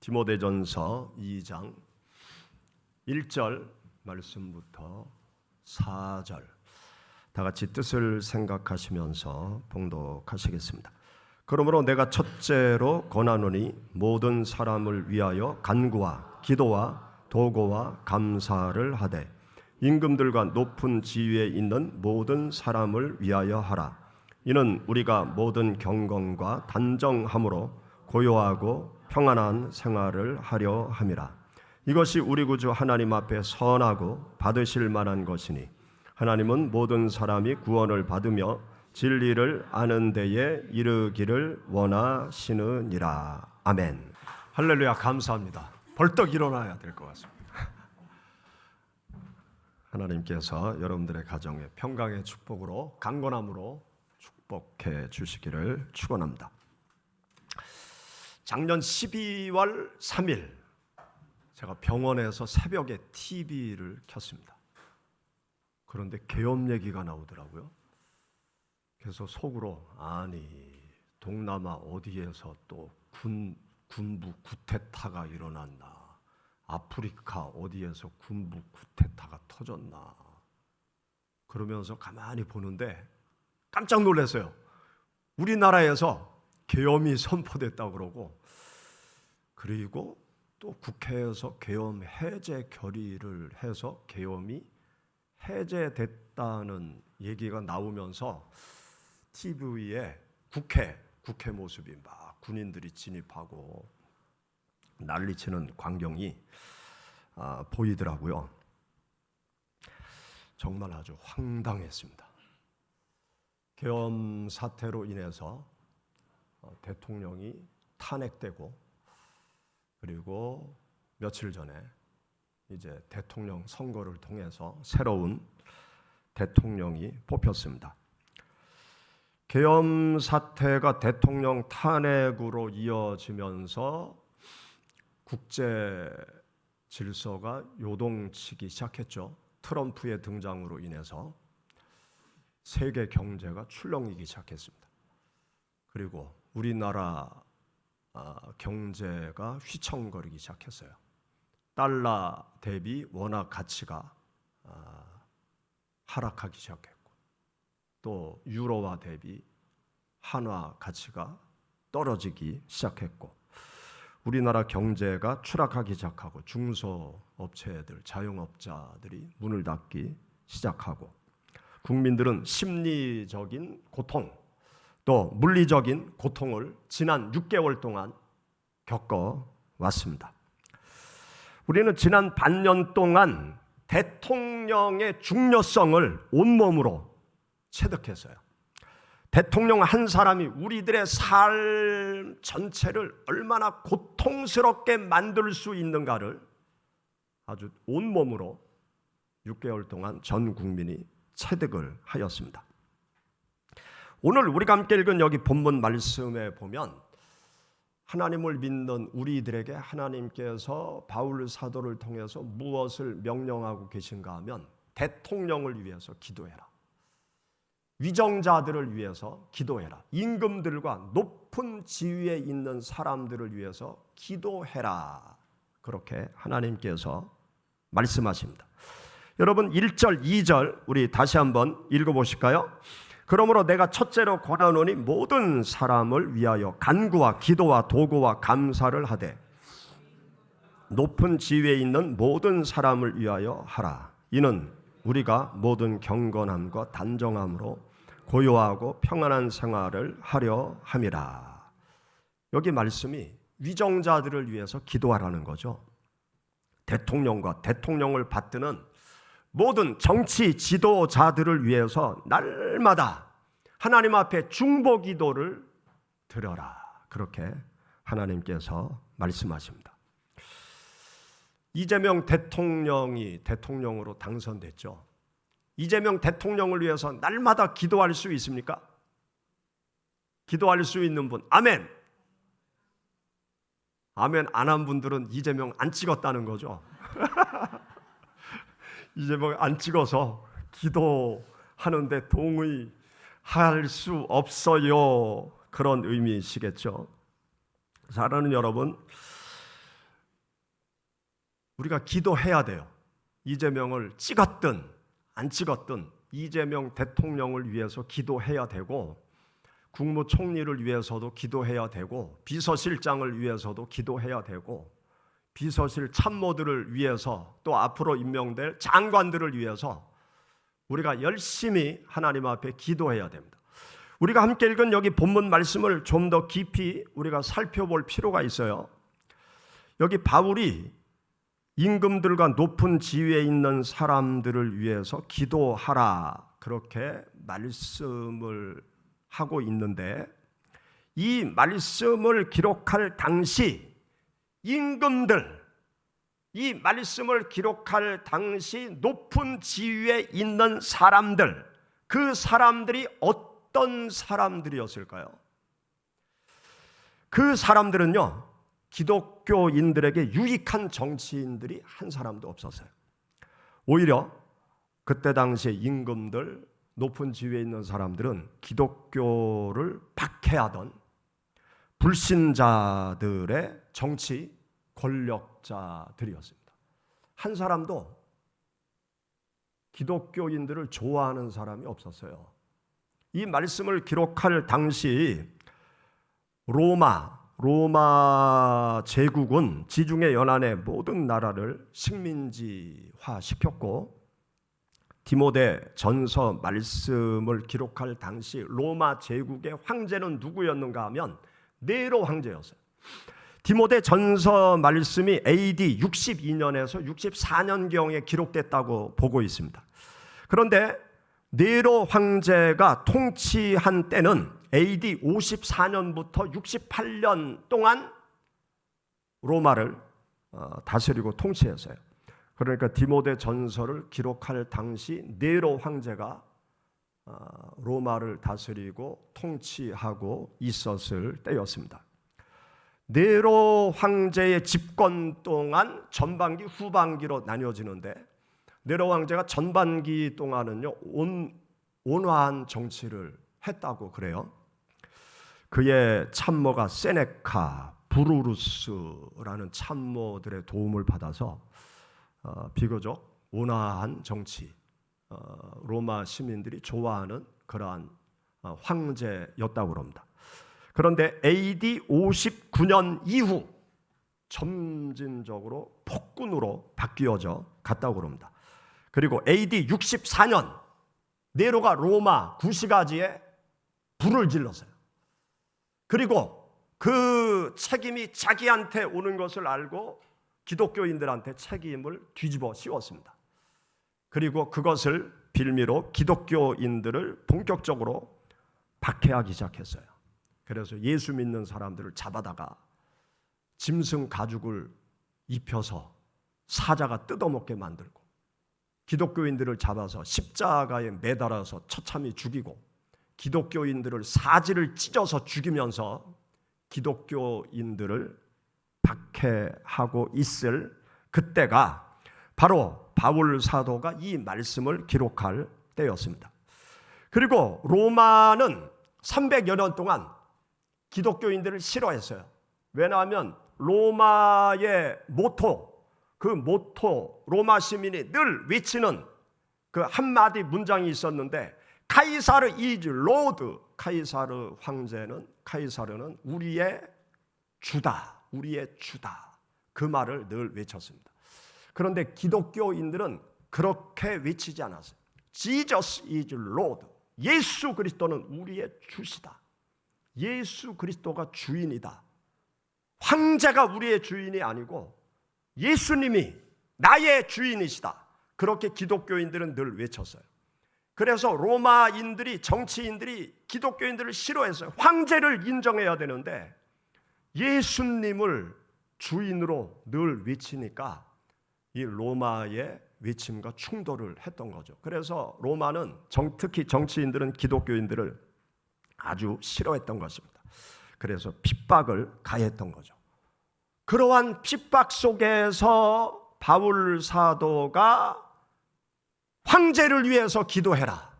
디모데전서 2장 1절 말씀부터 4절 다 같이 뜻을 생각하시면서 봉독하시겠습니다. 그러므로 내가 첫째로 권하노니 모든 사람을 위하여 간구와 기도와 도고와 감사를 하되 임금들과 높은 지위에 있는 모든 사람을 위하여 하라. 이는 우리가 모든 경건과 단정함으로 고요하고 평안한 생활을 하려 함이라. 이것이 우리 구주 하나님 앞에 선하고 받으실 만한 것이니 하나님은 모든 사람이 구원을 받으며 진리를 아는 데에 이르기를 원하시느니라. 아멘. 할렐루야. 감사합니다. 벌떡 일어나야 될 것 같습니다. 하나님께서 여러분들의 가정에 평강의 축복으로 강건함으로 축복해 주시기를 축원합니다. 작년 12월 3일 제가 병원에서 새벽에 TV를 켰습니다. 그런데 계엄 얘기가 나오더라고요. 그래서 속으로 아니 동남아 어디에서 또 군부 쿠데타가 일어났나, 아프리카 어디에서 군부 쿠데타가 터졌나 그러면서 가만히 보는데 깜짝 놀랐어요. 우리나라에서 계엄이 선포됐다고 그러고, 그리고 또 국회에서 계엄 해제 결의를 해서 계엄이 해제됐다는 얘기가 나오면서 TV에 국회 모습이 막 군인들이 진입하고 난리치는 광경이 보이더라고요. 정말 아주 황당했습니다. 계엄 사태로 인해서 대통령이 탄핵되고, 그리고 며칠 전에 이제 대통령 선거를 통해서 새로운 대통령이 뽑혔습니다. 계엄 사태가 대통령 탄핵으로 이어지면서 국제 질서가 요동치기 시작했죠. 트럼프의 등장으로 인해서 세계 경제가 출렁이기 시작했습니다. 그리고 우리나라 경제가 휘청거리기 시작했어요. 달러 대비 원화 가치가 하락하기 시작했고, 또 유로화 대비 한화 가치가 떨어지기 시작했고, 우리나라 경제가 추락하기 시작하고 중소업체들, 자영업자들이 문을 닫기 시작하고, 국민들은 심리적인 고통, 또 물리적인 고통을 지난 6개월 동안 겪어왔습니다. 우리는 지난 반년 동안 대통령의 중요성을 온몸으로 체득했어요. 대통령 한 사람이 우리들의 삶 전체를 얼마나 고통스럽게 만들 수 있는가를 아주 온몸으로 6개월 동안 전 국민이 체득을 하였습니다. 오늘 우리가 함께 읽은 여기 본문 말씀에 보면 하나님을 믿는 우리들에게 하나님께서 바울 사도를 통해서 무엇을 명령하고 계신가 하면 대통령을 위해서 기도해라, 위정자들을 위해서 기도해라, 임금들과 높은 지위에 있는 사람들을 위해서 기도해라, 그렇게 하나님께서 말씀하십니다. 여러분 1절 2절 우리 다시 한번 읽어보실까요? 그러므로 내가 첫째로 권하노니 모든 사람을 위하여 간구와 기도와 도고와 감사를 하되 높은 지위에 있는 모든 사람을 위하여 하라. 이는 우리가 모든 경건함과 단정함으로 고요하고 평안한 생활을 하려 함이라. 여기 말씀이 위정자들을 위해서 기도하라는 거죠. 대통령과 대통령을 받드는 모든 정치 지도자들을 위해서 날마다 하나님 앞에 중보 기도를 드려라, 그렇게 하나님께서 말씀하십니다. 이재명 대통령이 대통령으로 당선됐죠. 이재명 대통령을 위해서 날마다 기도할 수 있습니까? 기도할 수 있는 분 아멘. 아멘 안 한 분들은 이재명 안 찍었다는 거죠. 이재명 안 찍어서 기도하는데 동의할 수 없어요, 그런 의미시겠죠. 사랑하는 여러분, 우리가 기도해야 돼요. 이재명을 찍었든 안 찍었든 이재명 대통령을 위해서 기도해야 되고, 국무총리를 위해서도 기도해야 되고, 비서실장을 위해서도 기도해야 되고, 비서실 참모들을 위해서, 또 앞으로 임명될 장관들을 위해서 우리가 열심히 하나님 앞에 기도해야 됩니다. 우리가 함께 읽은 여기 본문 말씀을 좀 더 깊이 우리가 살펴볼 필요가 있어요. 여기 바울이 임금들과 높은 지위에 있는 사람들을 위해서 기도하라, 그렇게 말씀을 하고 있는데, 이 말씀을 기록할 당시 임금들, 이 말씀을 기록할 당시 높은 지위에 있는 사람들, 그 사람들이 어떤 사람들이었을까요? 그 사람들은요, 기독교인들에게 유익한 정치인들이 한 사람도 없었어요. 오히려 그때 당시에 임금들, 높은 지위에 있는 사람들은 기독교를 박해하던 불신자들의 정치 권력자들이었습니다. 한 사람도 기독교인들을 좋아하는 사람이 없었어요. 이 말씀을 기록할 당시 로마 제국은 지중해 연안의 모든 나라를 식민지화 시켰고, 디모데 전서 말씀을 기록할 당시 로마 제국의 황제는 누구였는가 하면 네로 황제였어요. 디모데 전서 말씀이 AD 62년에서 64년경에 기록됐다고 보고 있습니다. 그런데 네로 황제가 통치한 때는 AD 54년부터 68년 동안 로마를 다스리고 통치했어요. 그러니까 디모데 전서를 기록할 당시 네로 황제가 로마를 다스리고 통치하고 있었을 때였습니다. 네로 황제의 집권 동안 전반기, 후반기로 나뉘어지는데, 네로 황제가 전반기 동안은요 온화한 정치를 했다고 그래요. 그의 참모가 세네카, 브루루스라는 참모들의 도움을 받아서 비교적 온화한 정치, 로마 시민들이 좋아하는 그러한 황제였다고 합니다. 그런데 AD 59년 이후 점진적으로 폭군으로 바뀌어져 갔다고 합니다. 그리고 AD 64년 네로가 로마 구시가지에 불을 질렀어요. 그리고 그 책임이 자기한테 오는 것을 알고 기독교인들한테 책임을 뒤집어 씌웠습니다. 그리고 그것을 빌미로 기독교인들을 본격적으로 박해하기 시작했어요. 그래서 예수 믿는 사람들을 잡아다가 짐승 가죽을 입혀서 사자가 뜯어먹게 만들고, 기독교인들을 잡아서 십자가에 매달아서 처참히 죽이고, 기독교인들을 사지를 찢어서 죽이면서 기독교인들을 박해하고 있을 그때가 바로 바울 사도가 이 말씀을 기록할 때였습니다. 그리고 로마는 300여 년 동안 기독교인들을 싫어했어요. 왜냐하면 로마의 모토, 로마 시민이 늘 외치는 그 한마디 문장이 있었는데, 카이사르 이즈 로드, 카이사르 카이사르는 우리의 주다, 우리의 주다, 그 말을 늘 외쳤습니다. 그런데 기독교인들은 그렇게 외치지 않았어요. Jesus is Lord, 예수 그리스도는 우리의 주시다, 예수 그리스도가 주인이다, 황제가 우리의 주인이 아니고 예수님이 나의 주인이시다, 그렇게 기독교인들은 늘 외쳤어요. 그래서 로마인들이, 정치인들이 기독교인들을 싫어했어요. 황제를 인정해야 되는데 예수님을 주인으로 늘 외치니까 이 로마의 외침과 충돌을 했던 거죠. 그래서 로마는 특히 정치인들은 기독교인들을 아주 싫어했던 것입니다. 그래서 핍박을 가했던 거죠. 그러한 핍박 속에서 바울 사도가 황제를 위해서 기도해라,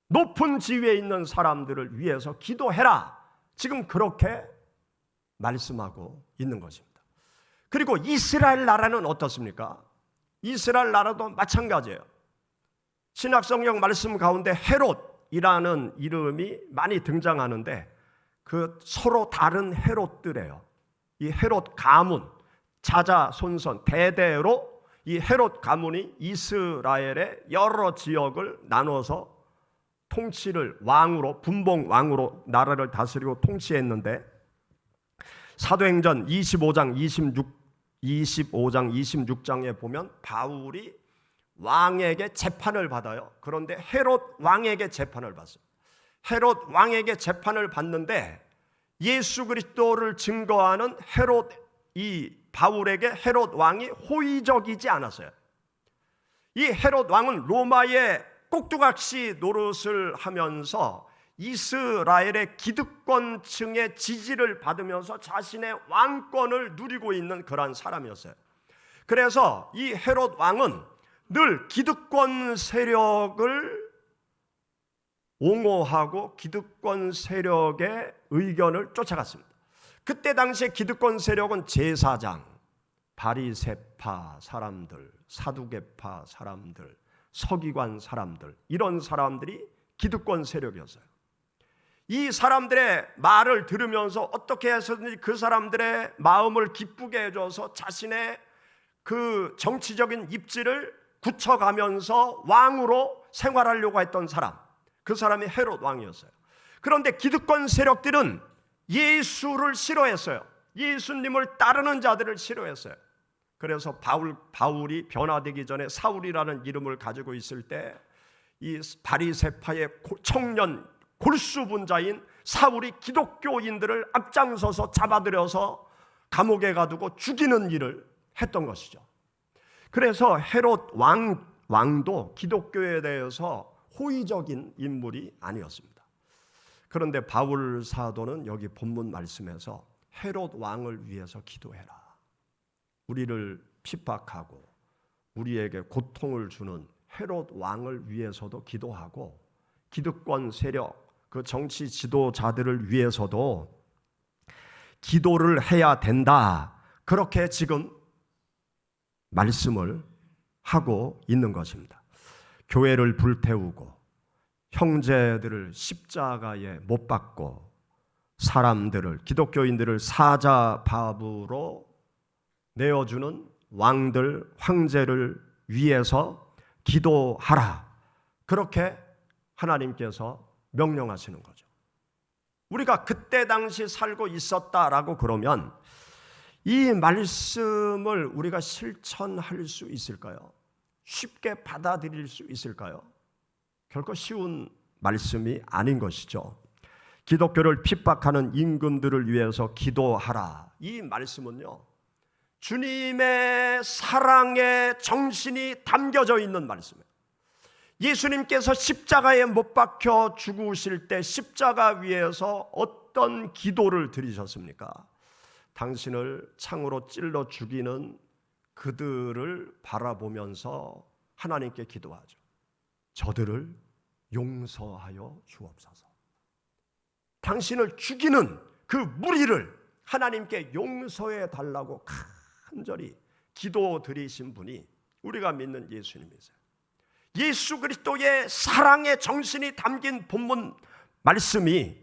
높은 지위에 있는 사람들을 위해서 기도해라, 지금 그렇게 말씀하고 있는 것입니다. 그리고 이스라엘 나라는 어떻습니까? 이스라엘 나라도 마찬가지예요. 신약성경 말씀 가운데 헤롯이라는 이름이 많이 등장하는데 그 서로 다른 헤롯들이에요. 이 헤롯 가문, 자자손손 대대로 이 헤롯 가문이 이스라엘의 여러 지역을 나눠서 통치를 왕으로, 분봉 왕으로 나라를 다스리고 통치했는데, 사도행전 25장 26장에 보면 바울이 왕에게 재판을 받아요. 그런데 헤롯 왕에게 재판을 받습니다. 헤롯 왕에게 재판을 받는데 예수 그리스도를 증거하는 헤롯, 이 바울에게 헤롯 왕이 호의적이지 않았어요. 이 헤롯 왕은 로마의 꼭두각시 노릇을 하면서 이스라엘의 기득권층의 지지를 받으면서 자신의 왕권을 누리고 있는 그런 사람이었어요. 그래서 이 헤롯 왕은 늘 기득권 세력을 옹호하고 기득권 세력의 의견을 쫓아갔습니다. 그때 당시에 기득권 세력은 제사장, 바리새파 사람들, 사두개파 사람들, 서기관 사람들, 이런 사람들이 기득권 세력이었어요. 이 사람들의 말을 들으면서 어떻게 해서든지 그 사람들의 마음을 기쁘게 해줘서 자신의 그 정치적인 입지를 굳혀가면서 왕으로 생활하려고 했던 사람, 그 사람이 헤롯 왕이었어요. 그런데 기득권 세력들은 예수를 싫어했어요. 예수님을 따르는 자들을 싫어했어요. 그래서 바울이 변화되기 전에 사울이라는 이름을 가지고 있을 때 이 바리새파의 청년 골수분자인 사울이 기독교인들을 앞장서서 잡아들여서 감옥에 가두고 죽이는 일을 했던 것이죠. 그래서 헤롯 왕도 기독교에 대해서 호의적인 인물이 아니었습니다. 그런데 바울 사도는 여기 본문 말씀에서 헤롯 왕을 위해서 기도해라. 우리를 핍박하고 우리에게 고통을 주는 헤롯 왕을 위해서도 기도하고 기득권 세력, 그 정치 지도자들을 위해서도 기도를 해야 된다. 그렇게 지금 말씀을 하고 있는 것입니다. 교회를 불태우고 형제들을 십자가에 못 박고 사람들을, 기독교인들을 사자밥으로 내어주는 왕들, 황제를 위해서 기도하라. 그렇게 하나님께서 명령하시는 거죠. 우리가 그때 당시 살고 있었다라고 그러면 이 말씀을 우리가 실천할 수 있을까요? 쉽게 받아들일 수 있을까요? 결코 쉬운 말씀이 아닌 것이죠. 기독교를 핍박하는 임금들을 위해서 기도하라. 이 말씀은요, 주님의 사랑의 정신이 담겨져 있는 말씀이에요. 예수님께서 십자가에 못 박혀 죽으실 때 십자가 위에서 어떤 기도를 드리셨습니까? 당신을 창으로 찔러 죽이는 그들을 바라보면서 하나님께 기도하죠. 저들을 용서하여 주옵소서. 당신을 죽이는 그 무리를 하나님께 용서해 달라고 간절히 기도드리신 분이 우리가 믿는 예수님이세요. 예수 그리스도의 사랑의 정신이 담긴 본문 말씀이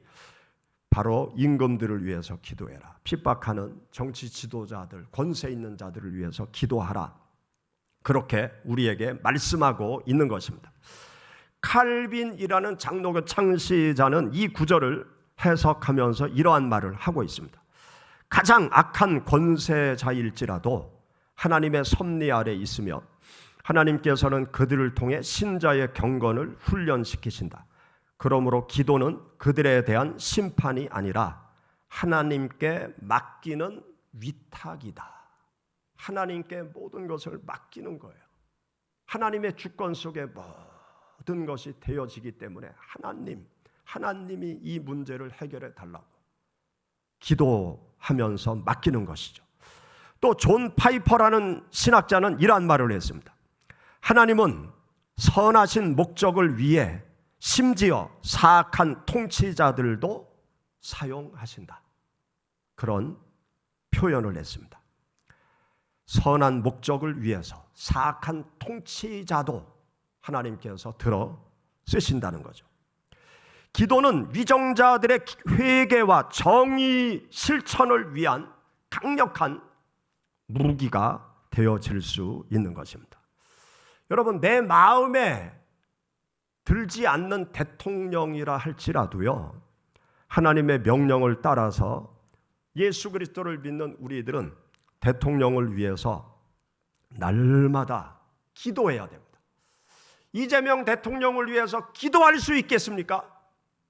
바로 임금들을 위해서 기도해라. 핍박하는 정치 지도자들, 권세 있는 자들을 위해서 기도하라. 그렇게 우리에게 말씀하고 있는 것입니다. 칼빈이라는 장로교 창시자는 이 구절을 해석하면서 이러한 말을 하고 있습니다. 가장 악한 권세자일지라도 하나님의 섭리 아래 있으며 하나님께서는 그들을 통해 신자의 경건을 훈련시키신다. 그러므로 기도는 그들에 대한 심판이 아니라 하나님께 맡기는 위탁이다. 하나님께 모든 것을 맡기는 거예요. 하나님의 주권 속에 모든 것이 되어지기 때문에 하나님이 이 문제를 해결해 달라고 기도하면서 맡기는 것이죠. 또 존 파이퍼라는 신학자는 이러한 말을 했습니다. 하나님은 선하신 목적을 위해 심지어 사악한 통치자들도 사용하신다. 그런 표현을 했습니다. 선한 목적을 위해서 사악한 통치자도 하나님께서 들어 쓰신다는 거죠. 기도는 위정자들의 회개와 정의 실천을 위한 강력한 무기가 되어질 수 있는 것입니다. 여러분, 내 마음에 들지 않는 대통령이라 할지라도요, 하나님의 명령을 따라서 예수 그리스도를 믿는 우리들은 대통령을 위해서 날마다 기도해야 됩니다. 이재명 대통령을 위해서 기도할 수 있겠습니까?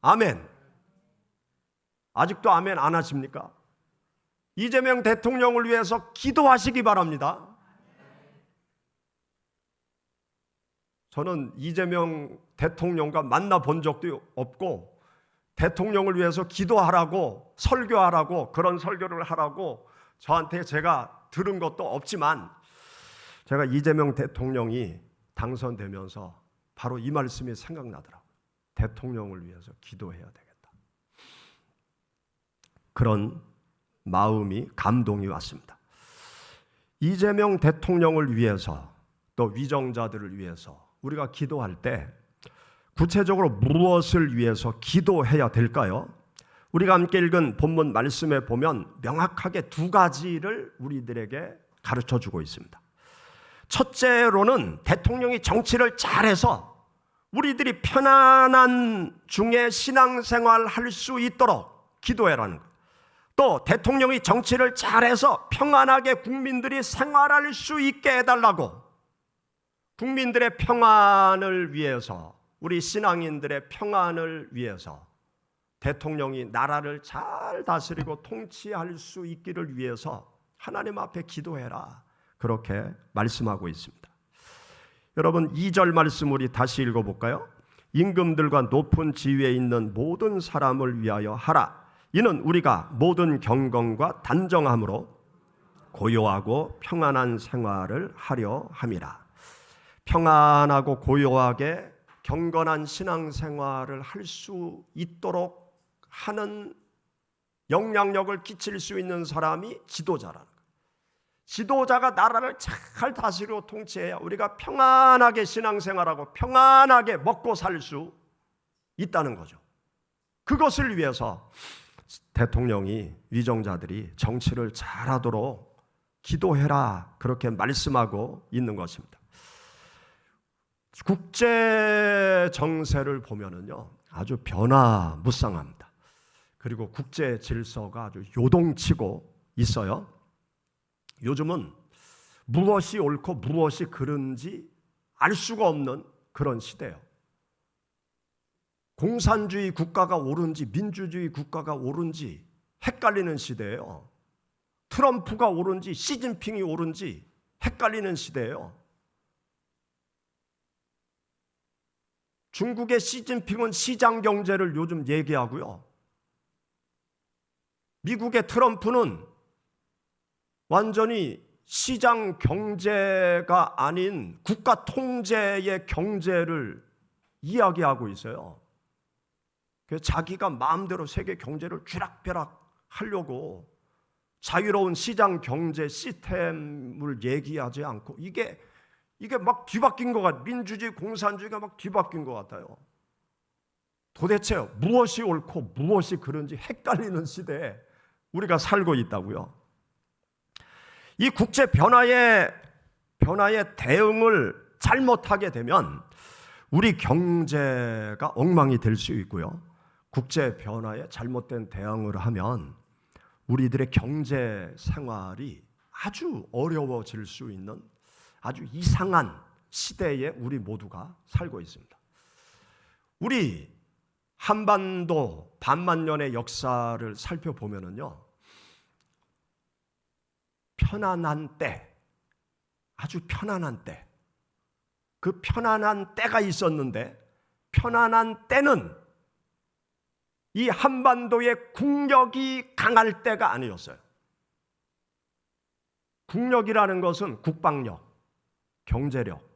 아멘. 아직도 아멘 안 하십니까? 이재명 대통령을 위해서 기도하시기 바랍니다. 저는 이재명 대통령과 만나본 적도 없고 대통령을 위해서 기도하라고 설교하라고 그런 설교를 하라고 저한테 제가 들은 것도 없지만 제가 이재명 대통령이 당선되면서 바로 이 말씀이 생각나더라고요. 대통령을 위해서 기도해야 되겠다. 그런 마음이 감동이 왔습니다. 이재명 대통령을 위해서 또 위정자들을 위해서 우리가 기도할 때 구체적으로 무엇을 위해서 기도해야 될까요? 우리가 함께 읽은 본문 말씀에 보면 명확하게 두 가지를 우리들에게 가르쳐주고 있습니다. 첫째로는 대통령이 정치를 잘해서 우리들이 편안한 중에 신앙생활 할 수 있도록 기도해라는 거예요. 또 대통령이 정치를 잘해서 평안하게 국민들이 생활할 수 있게 해달라고, 국민들의 평안을 위해서, 우리 신앙인들의 평안을 위해서 대통령이 나라를 잘 다스리고 통치할 수 있기를 위해서 하나님 앞에 기도해라, 그렇게 말씀하고 있습니다. 여러분, 2절 말씀 우리 다시 읽어볼까요? 임금들과 높은 지위에 있는 모든 사람을 위하여 하라. 이는 우리가 모든 경건과 단정함으로 고요하고 평안한 생활을 하려 함이라. 평안하고 고요하게 경건한 신앙생활을 할 수 있도록 하는 영향력을 끼칠 수 있는 사람이 지도자라는 거예요. 지도자가 나라를 잘 다스리고 통치해야 우리가 평안하게 신앙생활하고 평안하게 먹고 살 수 있다는 거죠. 그것을 위해서 대통령이, 위정자들이 정치를 잘하도록 기도해라, 그렇게 말씀하고 있는 것입니다. 국제 정세를 보면은요, 아주 변화무쌍합니다. 그리고 국제 질서가 아주 요동치고 있어요. 요즘은 무엇이 옳고 무엇이 그른지 알 수가 없는 그런 시대예요. 공산주의 국가가 옳은지 민주주의 국가가 옳은지 헷갈리는 시대예요. 트럼프가 옳은지 시진핑이 옳은지 헷갈리는 시대예요. 중국의 시진핑은 시장 경제를 요즘 얘기하고요, 미국의 트럼프는 완전히 시장 경제가 아닌 국가 통제의 경제를 이야기하고 있어요. 그래서 자기가 마음대로 세계 경제를 쥐락펴락 하려고 자유로운 시장 경제 시스템을 얘기하지 않고 이게 막 뒤바뀐 것 같아요. 민주주의, 공산주의가 막 뒤바뀐 것 같아요. 도대체 무엇이 옳고 무엇이 그른지 헷갈리는 시대에 우리가 살고 있다고요. 이 국제 변화에 대응을 잘못하게 되면 우리 경제가 엉망이 될 수 있고요, 국제 변화에 잘못된 대응을 하면 우리들의 경제 생활이 아주 어려워질 수 있는 아주 이상한 시대에 우리 모두가 살고 있습니다. 우리 한반도 반만년의 역사를 살펴보면은요, 편안한 때, 아주 편안한 때, 그 편안한 때가 있었는데, 편안한 때는 이 한반도의 국력이 강할 때가 아니었어요. 국력이라는 것은 국방력, 경제력,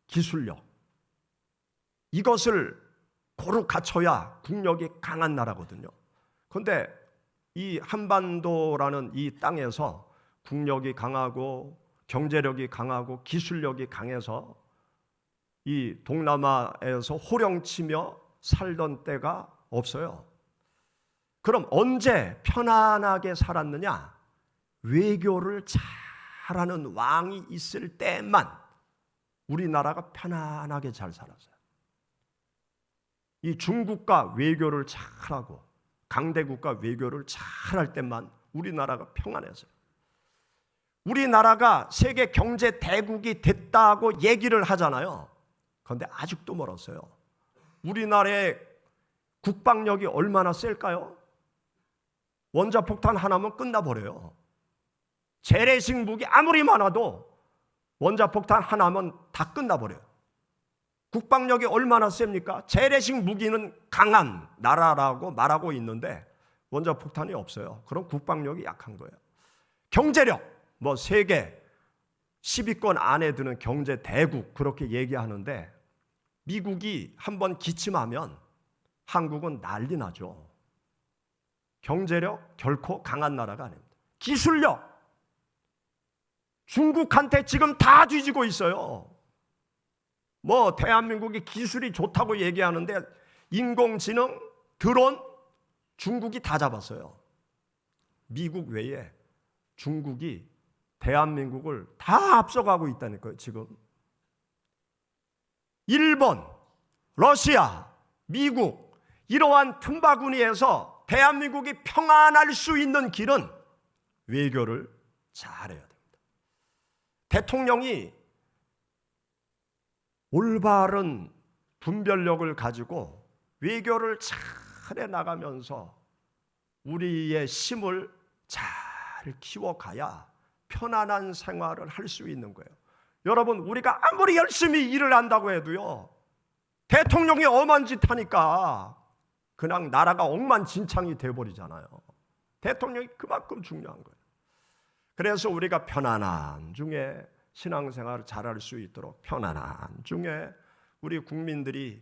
기술력, 이것을 고루 갖춰야 국력이 강한 나라거든요. 그런데 이 한반도라는 이 땅에서 국력이 강하고 경제력이 강하고 기술력이 강해서 이 동남아에서 호령치며 살던 때가 없어요. 그럼 언제 편안하게 살았느냐? 외교를 잘하는 왕이 있을 때만 우리나라가 편안하게 잘 살았어요. 이 중국과 외교를 잘하고 강대국과 외교를 잘할 때만 우리나라가 평안했어요. 우리나라가 세계 경제 대국이 됐다고 얘기를 하잖아요. 그런데 아직도 멀었어요. 우리나라의 국방력이 얼마나 셀까요? 원자폭탄 하나면 끝나버려요. 재래식 무기 아무리 많아도 원자폭탄 하나면 다 끝나버려요. 국방력이 얼마나 셉니까? 재래식 무기는 강한 나라라고 말하고 있는데 원자폭탄이 없어요. 그럼 국방력이 약한 거예요. 경제력, 세계 10위권 안에 드는 경제 대국 그렇게 얘기하는데 미국이 한번 기침하면 한국은 난리 나죠. 경제력 결코 강한 나라가 아닙니다. 기술력, 중국한테 지금 다 뒤지고 있어요. 대한민국이 기술이 좋다고 얘기하는데 인공지능, 드론 중국이 다 잡았어요. 미국 외에 중국이 대한민국을 다 앞서가고 있다니까요. 지금 일본, 러시아, 미국 이러한 틈바구니에서 대한민국이 평안할 수 있는 길은 외교를 잘해야 됩니다. 대통령이 올바른 분별력을 가지고 외교를 잘해 나가면서 우리의 힘을 잘 키워가야 편안한 생활을 할 수 있는 거예요. 여러분, 우리가 아무리 열심히 일을 한다고 해도요, 대통령이 엄한 짓 하니까 그냥 나라가 엉망진창이 돼버리잖아요. 대통령이 그만큼 중요한 거예요. 그래서 우리가 편안한 중에 신앙생활을 잘할 수 있도록 편안한 중에 우리 국민들이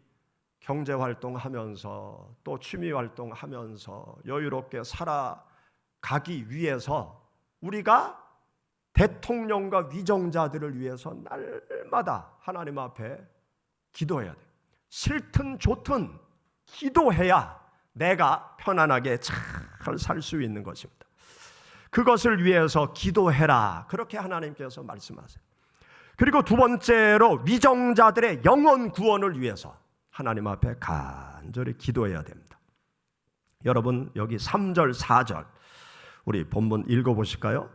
경제활동하면서 또 취미활동하면서 여유롭게 살아가기 위해서 우리가 대통령과 위정자들을 위해서 날마다 하나님 앞에 기도해야 돼요. 싫든 좋든 기도해야 내가 편안하게 잘 살 수 있는 것입니다. 그것을 위해서 기도해라. 그렇게 하나님께서 말씀하세요. 그리고 두 번째로 위정자들의 영혼 구원을 위해서 하나님 앞에 간절히 기도해야 됩니다. 여러분 여기 3절 4절 우리 본문 읽어보실까요?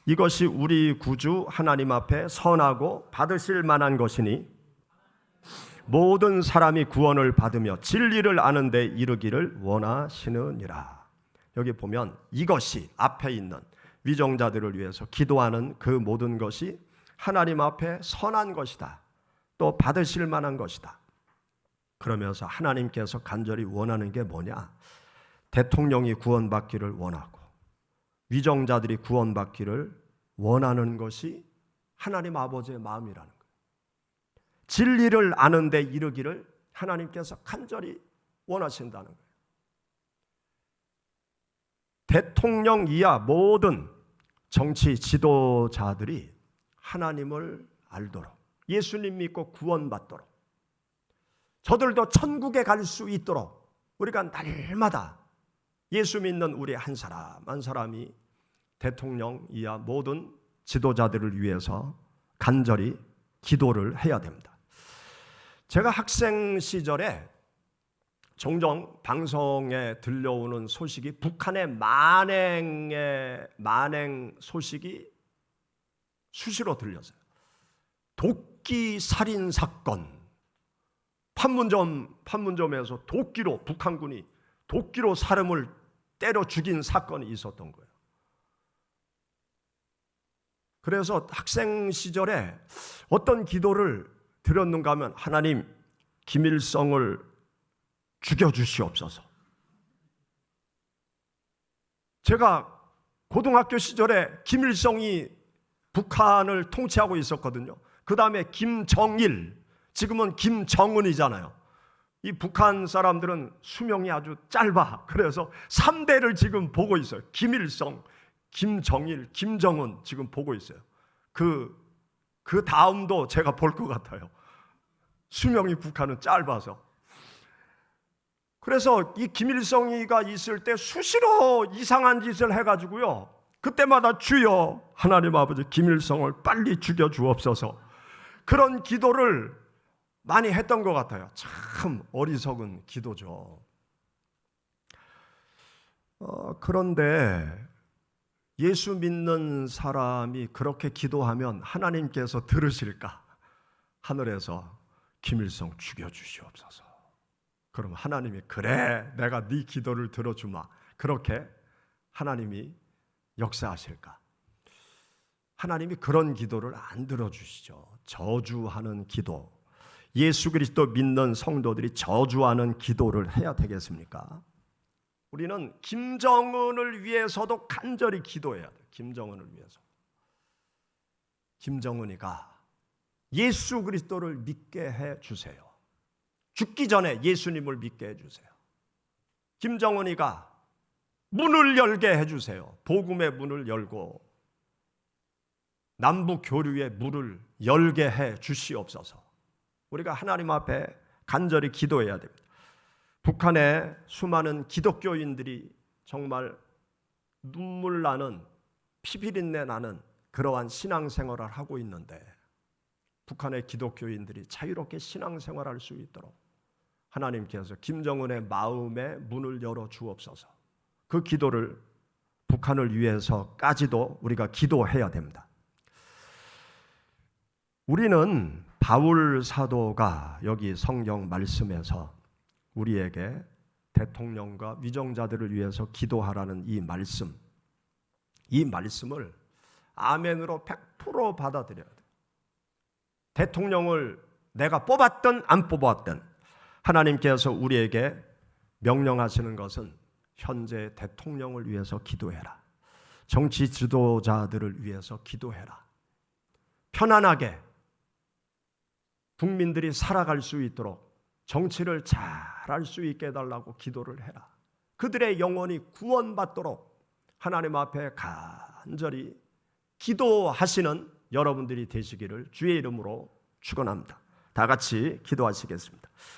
이것이 우리 구주 하나님 앞에 선하고 받으실 만한 것이니 모든 사람이 구원을 받으며 진리를 아는 데 이르기를 원하시느니라. 여기 보면 이것이 앞에 있는 위정자들을 위해서 기도하는 그 모든 것이 하나님 앞에 선한 것이다. 또 받으실 만한 것이다. 그러면서 하나님께서 간절히 원하는 게 뭐냐? 대통령이 구원받기를 원하고 위정자들이 구원받기를 원하는 것이 하나님 아버지의 마음이라는 거예요. 진리를 아는 데 이르기를 하나님께서 간절히 원하신다는 거예요. 대통령 이하 모든 정치 지도자들이 하나님을 알도록 예수님 믿고 구원받도록 저들도 천국에 갈 수 있도록 우리가 날마다 예수 믿는 우리 한 사람 한 사람이 대통령 이하 모든 지도자들을 위해서 간절히 기도를 해야 됩니다. 제가 학생 시절에 종종 방송에 들려오는 소식이 북한의 만행 소식이 수시로 들렸어요. 도끼 살인 사건, 판문점에서 북한군이 도끼로 사람을 때려 죽인 사건이 있었던 거예요. 그래서 학생 시절에 어떤 기도를 드렸는가 하면 하나님 김일성을 죽여주시옵소서. 제가 고등학교 시절에 김일성이 북한을 통치하고 있었거든요. 그 다음에 김정일, 지금은 김정은이잖아요. 이 북한 사람들은 수명이 아주 짧아. 그래서 3대를 지금 보고 있어요. 김일성, 김정일, 김정은 지금 보고 있어요. 그 그 다음도 제가 볼 것 같아요. 수명이 북한은 짧아서. 그래서 이 김일성이가 있을 때 수시로 이상한 짓을 해가지고요, 그때마다 주여 하나님 아버지 김일성을 빨리 죽여 주옵소서, 그런 기도를 많이 했던 것 같아요. 참 어리석은 기도죠. 그런데 예수 믿는 사람이 그렇게 기도하면 하나님께서 들으실까? 하늘에서 김일성 죽여주시옵소서. 그럼 하나님이 그래 내가 네 기도를 들어주마, 그렇게 하나님이 역사하실까? 하나님이 그런 기도를 안 들어주시죠. 저주하는 기도, 예수 그리스도 믿는 성도들이 저주하는 기도를 해야 되겠습니까? 우리는 김정은을 위해서도 간절히 기도해야 돼요. 김정은을 위해서. 김정은이가 예수 그리스도를 믿게 해주세요. 죽기 전에 예수님을 믿게 해주세요. 김정은이가 문을 열게 해주세요. 복음의 문을 열고 남북 교류의 문을 열게 해 주시옵소서. 우리가 하나님 앞에 간절히 기도해야 됩니다. 북한의 수많은 기독교인들이 정말 눈물 나는, 피비린내 나는 그러한 신앙생활을 하고 있는데, 북한의 기독교인들이 자유롭게 신앙생활할 수 있도록 하나님께서 김정은의 마음에 문을 열어 주옵소서. 그 기도를 북한을 위해서까지도 우리가 기도해야 됩니다. 우리는 바울 사도가 여기 성경 말씀에서 우리에게 대통령과 위정자들을 위해서 기도하라는 이 말씀을 아멘으로 100% 받아들여야 돼요. 대통령을 내가 뽑았든 안 뽑았든 하나님께서 우리에게 명령하시는 것은 현재 대통령을 위해서 기도해라. 정치 지도자들을 위해서 기도해라. 편안하게 국민들이 살아갈 수 있도록 정치를 잘할 수 있게 해달라고 기도를 해라. 그들의 영혼이 구원받도록 하나님 앞에 간절히 기도하시는 여러분들이 되시기를 주의 이름으로 축원합니다. 다 같이 기도하시겠습니다.